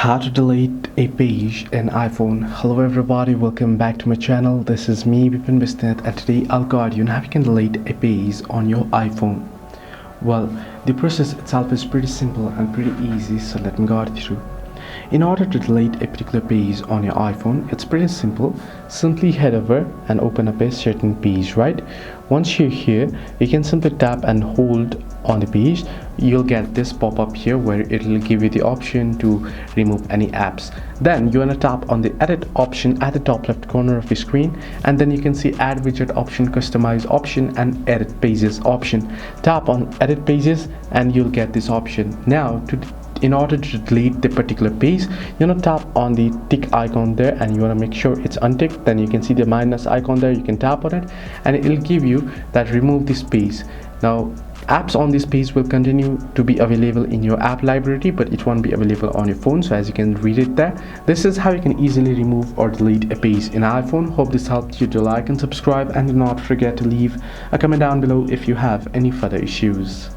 How to delete a page in iPhone. Hello everybody, welcome back to my channel. This is me Bipin Bisnet, and today I'll guide you on how you can delete a page on your iPhone. Well, the process itself is pretty simple and pretty easy, so let me guide you through. In order to delete a particular page on your iPhone, it's pretty simple. Simply head over and open up a certain page, right? Once you're here, you can simply tap and hold on the page. You'll get this pop-up here where it'll give you the option to remove any apps. Then you want to tap on the edit option at the top left corner of the screen, and then you can see add widget option, customize option, and edit pages option. Tap on edit pages and you'll get this option. Now in order to delete the particular page, you want to tap on the tick icon there and you want to make sure it's unticked. Then you can see the minus icon there, you can tap on it and it'll give you that remove this page. Now apps on this page will continue to be available in your app library, but it won't be available on your phone. So as you can read it there, this is how you can easily remove or delete a page in iPhone. Hope this helped you to like and subscribe, and do not forget to leave a comment down below if you have any further issues.